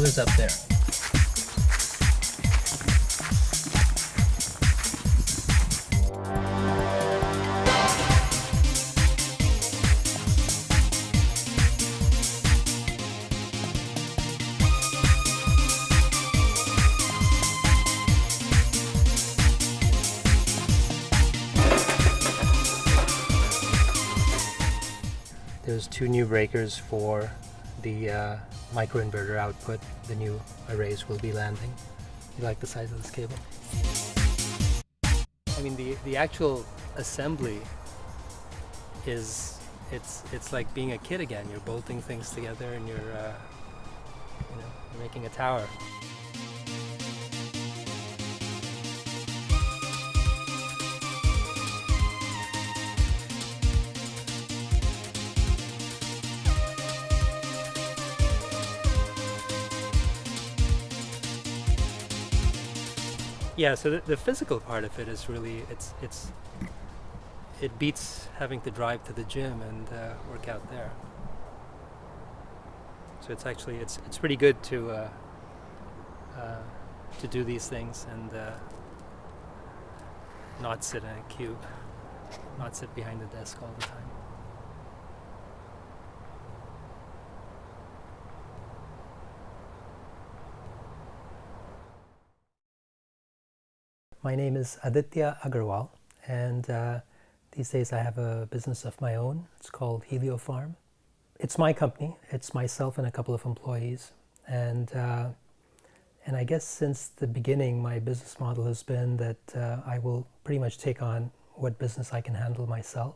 is up there. There's 2 new breakers for the microinverter output. The new arrays will be landing. You like the size of this cable? I mean, the actual assembly is, it's like being a kid again. You're bolting things together and you're making a tower. Yeah, so the physical part of it is really, it beats having to drive to the gym and work out there. So it's actually, it's pretty good to do these things and not sit in a cube, not sit behind the desk all the time. My name is Aditya Agarwal, and these days I have a business of my own. It's called Helio Farm. It's my company. It's myself and a couple of employees. And I guess since the beginning, my business model has been that I will pretty much take on what business I can handle myself.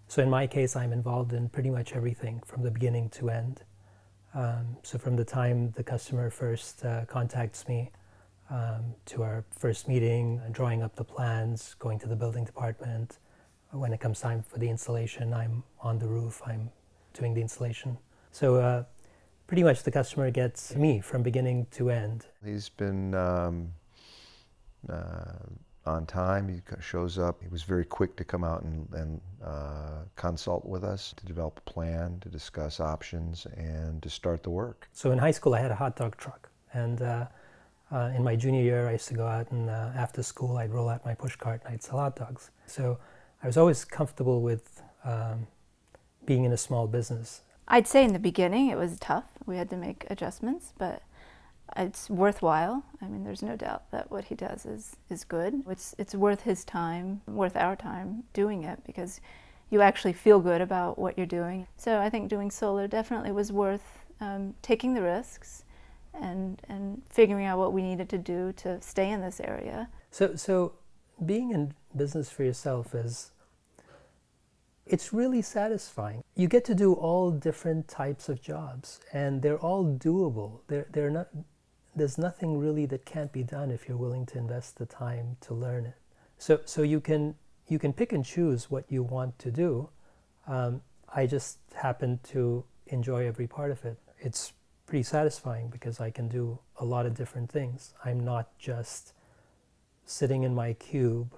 So in my case, I'm involved in pretty much everything from the beginning to end. So from the time the customer first contacts me, to our first meeting, drawing up the plans, going to the building department. When it comes time for the installation, I'm on the roof, I'm doing the installation. So pretty much the customer gets me from beginning to end. He's been on time, he shows up. He was very quick to come out and consult with us, to develop a plan, to discuss options, and to start the work. So in high school I had a hot dog truck, and in my junior year, I used to go out and after school, I'd roll out my push cart and I'd sell hot dogs. So I was always comfortable with being in a small business. I'd say in the beginning it was tough. We had to make adjustments, but it's worthwhile. I mean, there's no doubt that what he does is good. It's worth his time, worth our time doing it, because you actually feel good about what you're doing. So I think doing solar definitely was worth taking the risks and figuring out what we needed to do to stay in this area. So being in business for yourself it's really satisfying. You get to do all different types of jobs, and they're all doable. There's nothing really that can't be done if you're willing to invest the time to learn it. So you can pick and choose what you want to do. I just happen to enjoy every part of it. It's pretty satisfying because I can do a lot of different things. I'm not just sitting in my cube,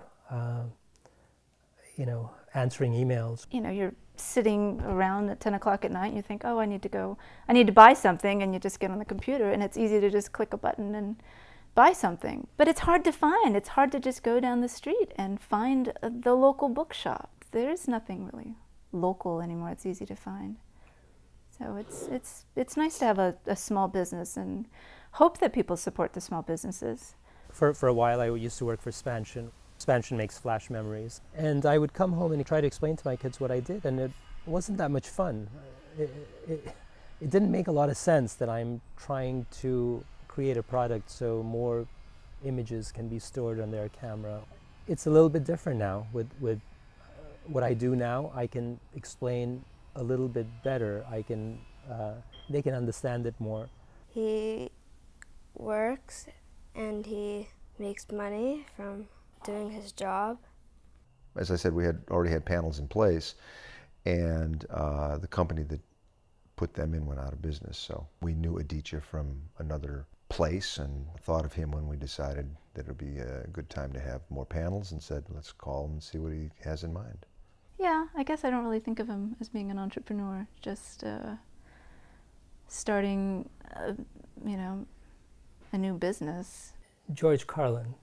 answering emails. You're sitting around at 10 o'clock at night and you think, oh, I need to buy something, and you just get on the computer and it's easy to just click a button and buy something. But it's hard to find. It's hard to just go down the street and find the local bookshop. There's nothing really local anymore. It's easy to find. So it's nice to have a small business and hope that people support the small businesses. For a while I used to work for Spansion. Spansion makes flash memories. And I would come home and try to explain to my kids what I did, and it wasn't that much fun. It didn't make a lot of sense that I'm trying to create a product so more images can be stored on their camera. It's a little bit different now. With what I do now, I can explain a little bit better. They can understand it more. He works and he makes money from doing his job. As I said, we had already had panels in place, and the company that put them in went out of business. So we knew Aditya from another place and thought of him when we decided that it would be a good time to have more panels, and said, let's call him and see what he has in mind. Yeah, I guess I don't really think of him as being an entrepreneur, just starting, a new business. George Carlin,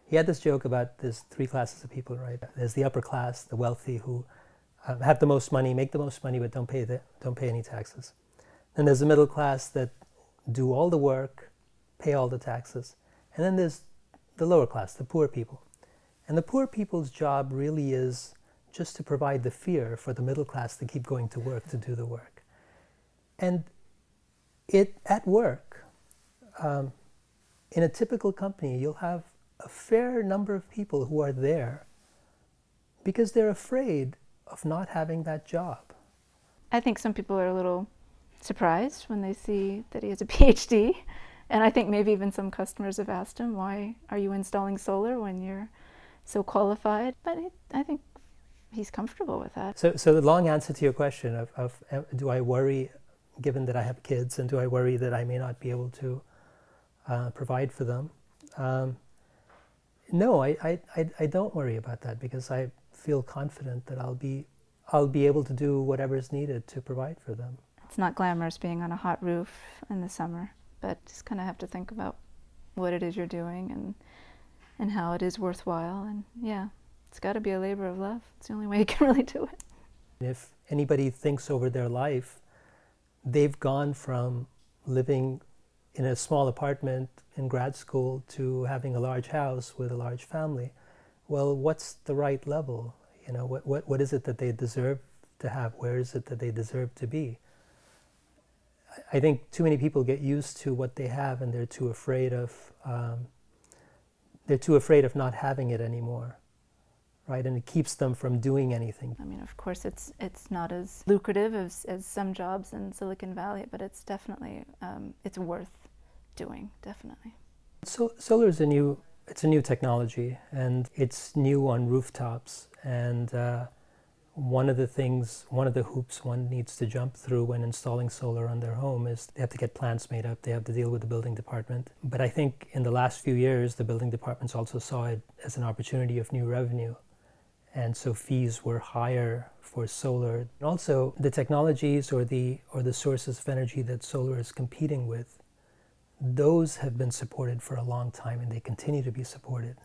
he had this joke about there's three classes of people, right? There's the upper class, the wealthy, who have the most money, make the most money, but don't pay any taxes. Then there's the middle class that do all the work, pay all the taxes. And then there's the lower class, the poor people. And the poor people's job really is just to provide the fear for the middle class to keep going to work to do the work. And at work, in a typical company, you'll have a fair number of people who are there because they're afraid of not having that job. I think some people are a little surprised when they see that he has a PhD. And I think maybe even some customers have asked him, why are you installing solar when you're so qualified? But I think he's comfortable with that. So the long answer to your question of do I worry, given that I have kids, and do I worry that I may not be able to provide for them? No, I don't worry about that, because I feel confident that I'll be able to do whatever is needed to provide for them. It's not glamorous being on a hot roof in the summer, but just kind of have to think about what it is you're doing and how it is worthwhile. And yeah, it's got to be a labor of love. It's the only way you can really do it. If anybody thinks over their life, they've gone from living in a small apartment in grad school to having a large house with a large family. Well, what's the right level? You know, what is it that they deserve to have? Where is it that they deserve to be? I think too many people get used to what they have, and they're too afraid of not having it anymore, right? And it keeps them from doing anything. I mean, of course, it's not as lucrative as some jobs in Silicon Valley, but it's definitely it's worth doing, definitely. So solar is a new technology, and it's new on rooftops. And one of the hoops one needs to jump through when installing solar on their home is they have to get plans made up. They have to deal with the building department. But I think in the last few years, the building departments also saw it as an opportunity of new revenue. And so fees were higher for solar. And also, the technologies or the sources of energy that solar is competing with, those have been supported for a long time, and they continue to be supported.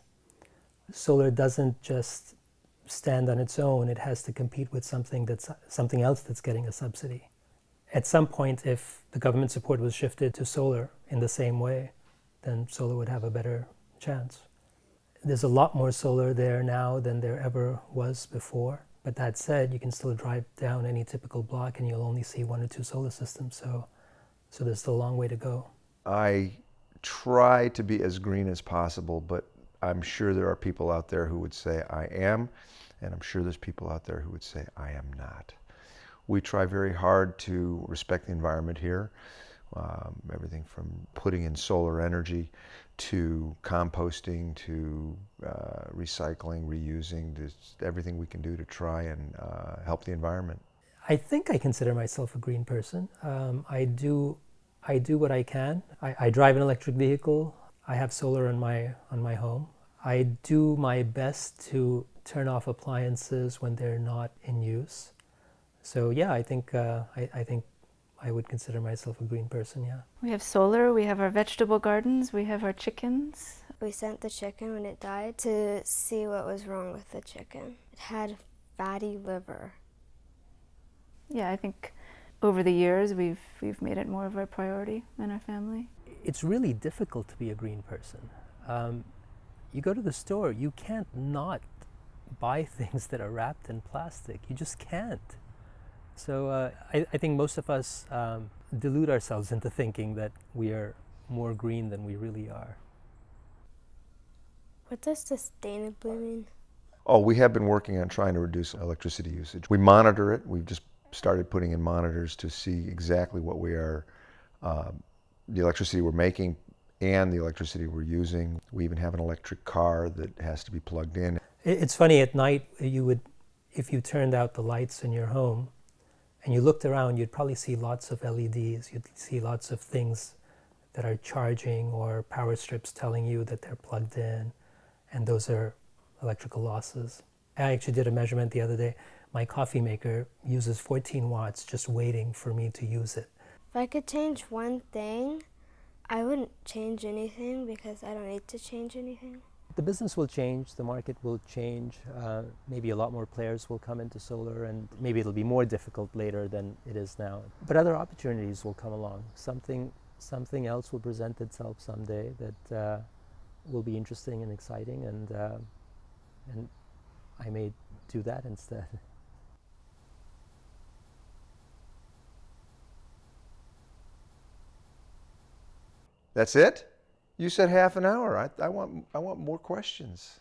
Solar doesn't just stand on its own. It has to compete with something else that's getting a subsidy. At some point, if the government support was shifted to solar in the same way, then solar would have a better chance. There's a lot more solar there now than there ever was before. But that said, you can still drive down any typical block and you'll only see one or two solar systems. So there's still a long way to go. I try to be as green as possible, but I'm sure there are people out there who would say I am, and I'm sure there's people out there who would say I am not. We try very hard to respect the environment here. Everything from putting in solar energy to composting to recycling, reusing, just everything we can do to try and help the environment. I think I consider myself a green person. I do what I can. I drive an electric vehicle. I have solar on my home. I do my best to turn off appliances when they're not in use. So yeah, I think I would consider myself a green person, yeah. We have solar, we have our vegetable gardens, we have our chickens. We sent the chicken when it died to see what was wrong with the chicken. It had fatty liver. Yeah, I think over the years we've made it more of a priority in our family. It's really difficult to be a green person. You go to the store, you can't not buy things that are wrapped in plastic. You just can't. So I think most of us delude ourselves into thinking that we are more green than we really are. What does sustainably mean? Oh, we have been working on trying to reduce electricity usage. We monitor it. We've just started putting in monitors to see exactly what we are, the electricity we're making and the electricity we're using. We even have an electric car that has to be plugged in. It's funny, at night, if you turned out the lights in your home and you looked around, you'd probably see lots of LEDs. You'd see lots of things that are charging or power strips telling you that they're plugged in, and those are electrical losses. I actually did a measurement the other day. My coffee maker uses 14 watts just waiting for me to use it. If I could change one thing, I wouldn't change anything because I don't need to change anything. The business will change, the market will change, maybe a lot more players will come into solar, and maybe it'll be more difficult later than it is now. But other opportunities will come along. Something else will present itself someday that will be interesting and exciting, and I may do that instead. That's it? You said half an hour. I want more questions.